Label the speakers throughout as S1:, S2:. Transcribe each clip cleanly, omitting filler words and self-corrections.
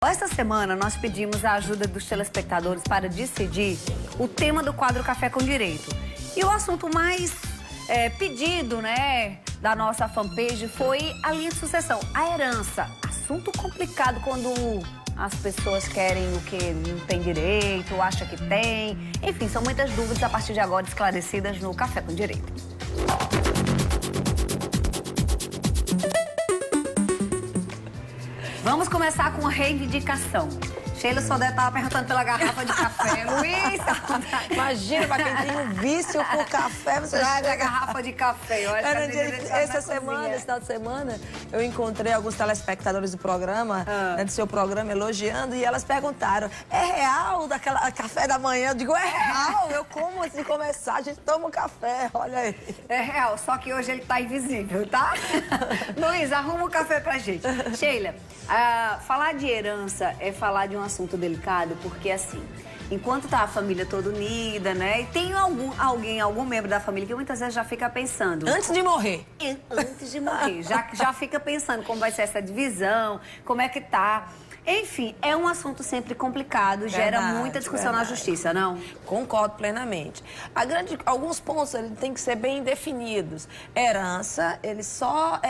S1: Esta semana nós pedimos a ajuda dos telespectadores para decidir o tema do quadro Café com Direito. E o assunto mais pedido, né, da nossa fanpage foi a linha de sucessão, a herança. Assunto complicado quando as pessoas querem o que não tem direito, ou acha que tem. Enfim, são muitas dúvidas a partir de agora esclarecidas no Café com Direito. Vamos começar com a reivindicação. Sheila Sodré estava perguntando pela garrafa de café. Luiz!
S2: Imagina, pra quem tem um vício por café, você
S1: traz a garrafa de café. Olha,
S2: esse final de semana, eu encontrei alguns telespectadores do programa, do seu programa, elogiando, e elas perguntaram, é real daquela café da manhã? Eu digo, é real, eu como antes de começar, a gente toma um café, olha aí.
S1: É real, só que hoje ele tá invisível, tá? Luiz, arruma um café pra gente. Sheila, falar de herança é falar de um assunto delicado, porque assim, enquanto tá a família toda unida, né? E tem algum membro da família que muitas vezes já fica pensando...
S2: Antes de morrer.
S1: Antes de morrer. Já fica pensando como vai ser essa divisão, como é que tá... Enfim, é um assunto sempre complicado, gera muita discussão na justiça, não?
S2: Concordo plenamente. Alguns pontos têm que ser bem definidos. Herança, ele só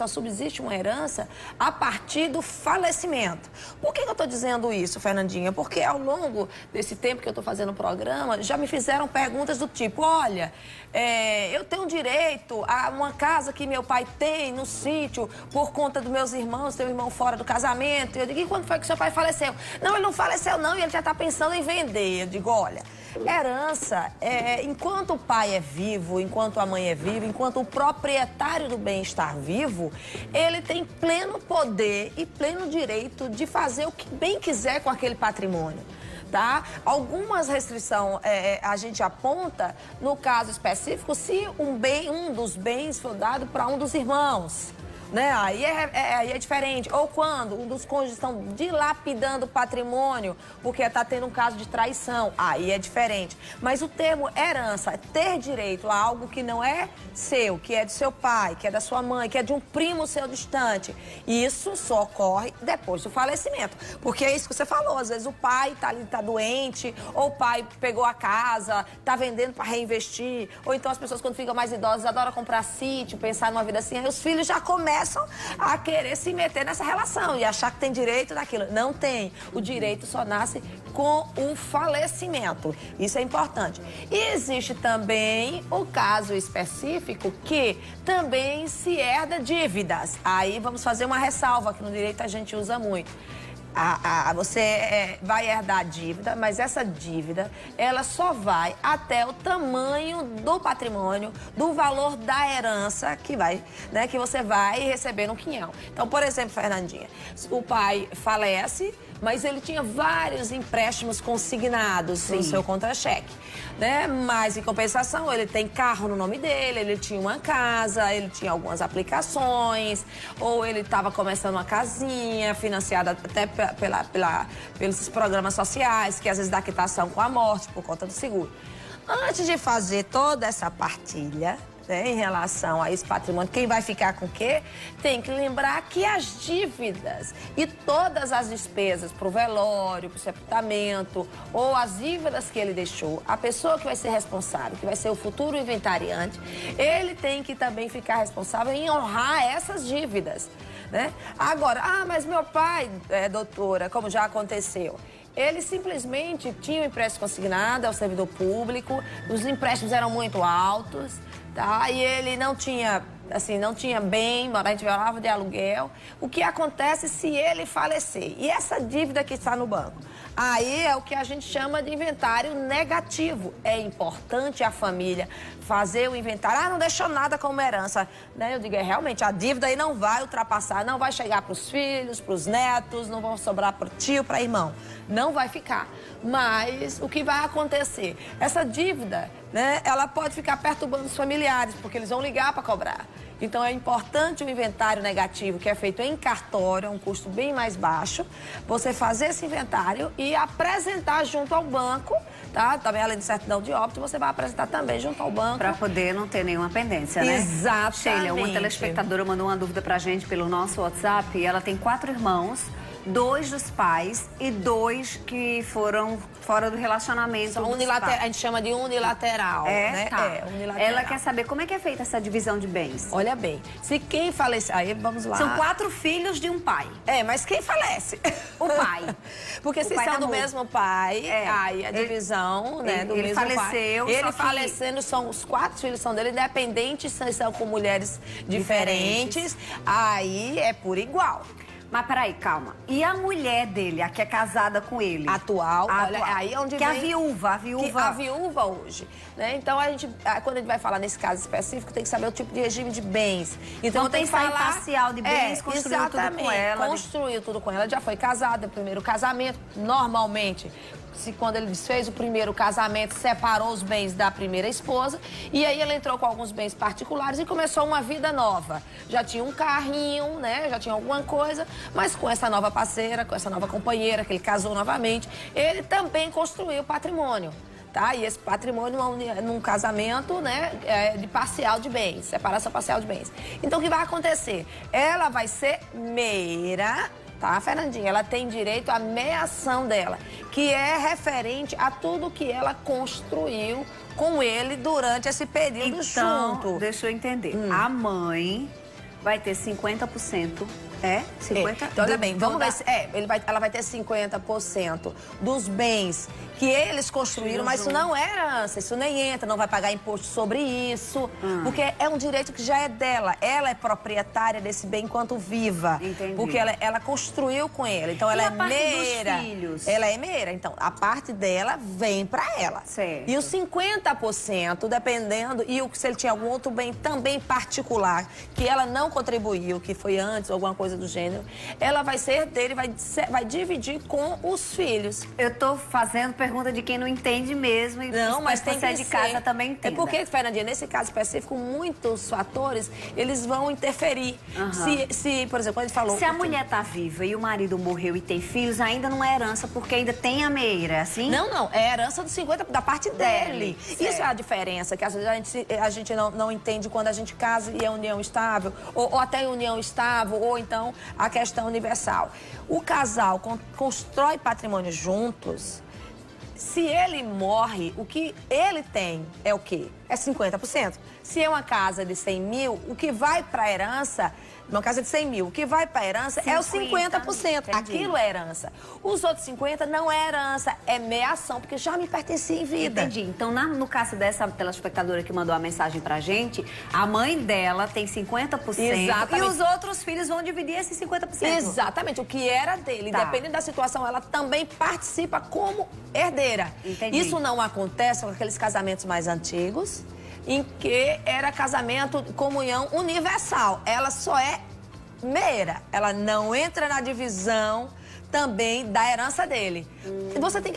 S2: subsiste uma herança a partir do falecimento. Por que eu estou dizendo isso, Fernandinha? Porque ao longo desse tempo que eu estou fazendo o programa, já me fizeram perguntas do tipo, olha, eu tenho direito a uma casa que meu pai tem no sítio por conta dos meus irmãos, tenho um irmão fora do casamento. Eu digo, e quando foi que seu pai faleceu? Não, ele não faleceu não, e ele já está pensando em vender. Eu digo, olha, herança, enquanto o pai é vivo, enquanto a mãe é viva, enquanto o proprietário do bem está vivo, ele tem pleno poder e pleno direito de fazer o que bem quiser com aquele patrimônio. Tá? Algumas restrições a gente aponta, no caso específico, se um dos bens for dado para um dos irmãos. Né? Aí é diferente. Ou quando um dos cônjuges estão dilapidando o patrimônio porque está tendo um caso de traição, aí é diferente. Mas o termo herança, ter direito a algo que não é seu, que é de seu pai, que é da sua mãe, que é de um primo seu distante, isso só ocorre depois do falecimento. Porque é isso que você falou, às vezes o pai tá doente, ou o pai pegou a casa, tá vendendo para reinvestir, ou então as pessoas quando ficam mais idosas adoram comprar sítio, pensar numa vida assim, aí os filhos já começam a querer se meter nessa relação e achar que tem direito naquilo. Não tem. O direito só nasce com o falecimento. Isso é importante. E existe também o caso específico que também se herda dívidas. Aí vamos fazer uma ressalva, que no direito a gente usa muito. Você vai herdar a dívida, mas essa dívida, ela só vai até o tamanho do patrimônio, do valor da herança que você vai receber no quinhão. Então, por exemplo, Fernandinha, o pai falece, mas ele tinha vários empréstimos consignados no seu contra-cheque, né? Mas, em compensação, ele tem carro no nome dele, ele tinha uma casa, ele tinha algumas aplicações, ou ele estava começando uma casinha, financiada até pelos programas sociais, que às vezes dá quitação com a morte por conta do seguro. Antes de fazer toda essa partilha, em relação a esse patrimônio, quem vai ficar com o quê? Tem que lembrar que as dívidas e todas as despesas para o velório, para o sepultamento, ou as dívidas que ele deixou, a pessoa que vai ser responsável, que vai ser o futuro inventariante, ele tem que também ficar responsável em honrar essas dívidas, né? Agora, mas meu pai, doutora, como já aconteceu, ele simplesmente tinha um empréstimo consignado ao servidor público, os empréstimos eram muito altos, tá? E ele não tinha bem, a gente falava de aluguel. O que acontece se ele falecer? E essa dívida que está no banco? Aí é o que a gente chama de inventário negativo. É importante a família fazer o inventário. Não deixou nada como herança, né? Eu digo, realmente, a dívida aí não vai ultrapassar, não vai chegar para os filhos, para os netos, não vão sobrar para o tio, para irmão. Não vai ficar. Mas o que vai acontecer? Essa dívida, né, ela pode ficar perturbando os familiares, porque eles vão ligar para cobrar. Então é importante o inventário negativo, que é feito em cartório, é um custo bem mais baixo. Você fazer esse inventário e apresentar junto ao banco, tá? Também além de certidão de óbito, você vai apresentar também junto ao banco.
S1: Para poder não ter nenhuma pendência, né?
S2: Exatamente.
S1: Sheila, uma telespectadora mandou uma dúvida pra gente pelo nosso WhatsApp. Ela tem 4 irmãos, 2 dos pais e 2 que foram fora do relacionamento.
S2: A gente chama de unilateral, né?
S1: Tá.
S2: Unilateral.
S1: Ela quer saber como é que é feita essa divisão de bens.
S2: Olha bem, se quem falece... Aí, vamos lá.
S1: São 4 filhos de um pai.
S2: Mas quem falece?
S1: O pai.
S2: Porque se são do mesmo pai, aí a divisão, né, do mesmo pai. Ele falecendo, os 4 filhos são dele, independentes se são com mulheres diferentes, aí é por igual.
S1: Mas peraí, calma. E a mulher dele, a que é casada com ele?
S2: Atual. Olha, aí é onde
S1: que
S2: vem...
S1: a viúva.
S2: A viúva hoje, né? Então, quando a gente vai falar nesse caso específico, tem que saber o tipo de regime de bens. Então tem que falar...
S1: parcial de bens, construiu tudo com ela.
S2: Construiu tudo com ela, já foi casada, primeiro casamento, normalmente... Quando ele desfez o primeiro casamento, separou os bens da primeira esposa e aí ele entrou com alguns bens particulares e começou uma vida nova. Já tinha um carrinho, né? Já tinha alguma coisa, mas com essa nova parceira, com essa nova companheira que ele casou novamente, ele também construiu patrimônio. Tá? E esse patrimônio num casamento, né, de parcial de bens, separação parcial de bens. Então, o que vai acontecer? Ela vai ser meira, tá, Fernandinha? Ela tem direito à meação dela, que é referente a tudo que ela construiu com ele durante esse período junto.
S1: Então, deixa eu entender. A mãe vai ter 50%. 50%?
S2: Então, olha bem, vamos ver se... ela vai ter 50% dos bens que eles construíram, mas isso não é herança, isso nem entra, não vai pagar imposto sobre isso, porque é um direito que já é dela. Ela é proprietária desse bem enquanto viva.
S1: Entendi.
S2: Porque ela construiu com ele, então ela é meira.
S1: Dos filhos?
S2: Ela é meira, então a parte dela vem pra ela.
S1: Certo.
S2: E os 50%, dependendo, se ele tinha algum outro bem também particular, que ela não contribuiu, que foi antes, alguma coisa do gênero, ela vai ser dele, vai dividir com os filhos.
S1: Eu tô fazendo pergunta de quem não entende mesmo e
S2: não, mas tem que
S1: de casa também entende.
S2: É porque, Fernandinha, nesse caso específico, muitos fatores, eles vão interferir. Se, por exemplo, quando ele falou...
S1: Se a mulher tá viva e o marido morreu e tem filhos, ainda não é herança, porque ainda tem a meira, é assim?
S2: Não, é herança dos 50% da parte dele.
S1: Certo.
S2: Isso é a diferença, que às vezes a gente não entende quando a gente casa e é união estável, ou até união estável, ou então a questão universal. O casal constrói patrimônio juntos. Se ele morre, o que ele tem é o quê? É 50%. Se é uma casa de 100 mil, o que vai para a herança, uma casa de 100 mil, o que vai para a herança é os 50%.
S1: Entendi.
S2: Aquilo é herança. Os outros 50% não é herança, é meação, porque já me pertencia em vida.
S1: Entendi. Então, no caso dessa telespectadora que mandou a mensagem pra gente, a mãe dela tem 50%.
S2: Exatamente.
S1: E os outros filhos vão dividir esses 50%.
S2: Exatamente. O que era dele, dependendo da situação, ela também participa como herdeira.
S1: Entendi.
S2: Isso não acontece com aqueles casamentos mais antigos, em que era casamento, comunhão universal. Ela só é meira. Ela não entra na divisão também da herança dele.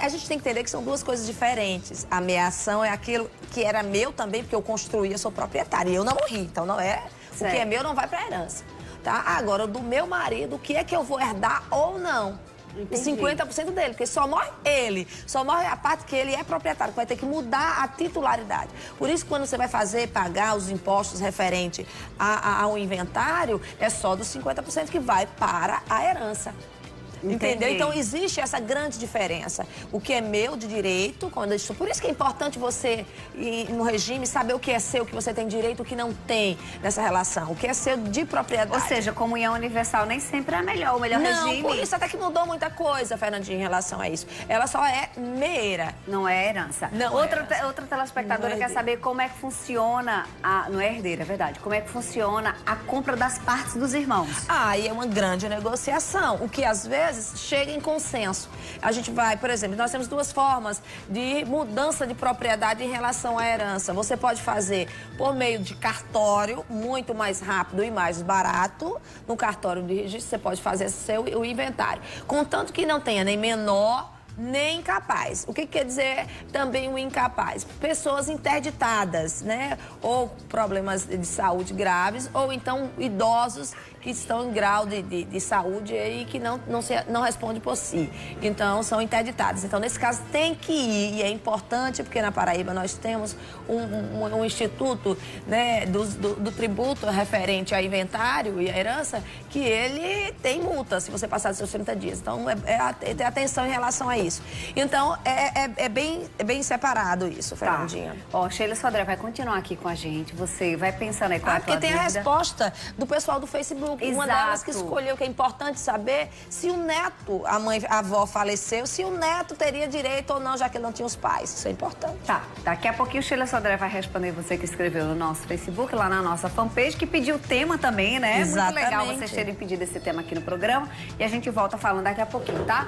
S2: A gente tem que entender que são duas coisas diferentes. A meação é aquilo que era meu também, porque eu construí, eu sou proprietária. E eu não morri, então não é... Certo. O que é meu não vai para herança. Tá? Agora, do meu marido, o que é que eu vou herdar ou não? Entendi. 50% dele, porque só morre ele. Só morre a parte que ele é proprietário, que vai ter que mudar a titularidade. Por isso, quando você vai pagar os impostos referente ao inventário, é só dos 50% que vai para a herança. Entendeu? Então, existe essa grande diferença. O que é meu de direito, por isso que é importante você, no regime, saber o que é seu, o que você tem direito, o que não tem nessa relação. O que é seu de propriedade.
S1: Ou seja, comunhão universal nem sempre é melhor, o melhor regime.
S2: Não, por isso até que mudou muita coisa, Fernandinha, em relação a isso. Ela só é meira.
S1: Não é herança.
S2: Não
S1: outra telespectadora quer saber como é que funciona, não é herdeira, é verdade, como é que funciona a compra das partes dos irmãos.
S2: Aí é uma grande negociação, o que às vezes chega em consenso. A gente vai, por exemplo, nós temos duas formas de mudança de propriedade em relação à herança. Você pode fazer por meio de cartório, muito mais rápido e mais barato. No cartório de registro, você pode fazer o inventário. Contanto que não tenha nem menor nem incapaz. O que quer dizer também o incapaz? Pessoas interditadas, né? Ou problemas de saúde graves, ou então idosos que estão em grau de saúde e que não responde por si. Então, são interditados. Então, nesse caso, tem que ir. E é importante, porque na Paraíba nós temos um instituto, né, do tributo referente a inventário e a herança, que ele tem multa se você passar dos seus 30 dias. Então, ter atenção em relação a isso. Então, é bem separado isso, Fernandinha.
S1: Tá. Ó, Sheila Sodré vai continuar aqui com a gente. Você vai pensando aí qual é a tua
S2: porque tem
S1: dúvida.
S2: a resposta do pessoal do Facebook.
S1: Exato.
S2: Uma delas que escolheu, que é importante saber se o neto, a avó faleceu, se o neto teria direito ou não, já que ele não tinha os pais. Isso é importante.
S1: Tá, daqui a pouquinho o Sheila Sodré vai responder você que escreveu no nosso Facebook, lá na nossa fanpage, que pediu o tema também, né?
S2: Exatamente.
S1: Muito legal vocês terem pedido esse tema aqui no programa. E a gente volta falando daqui a pouquinho, tá?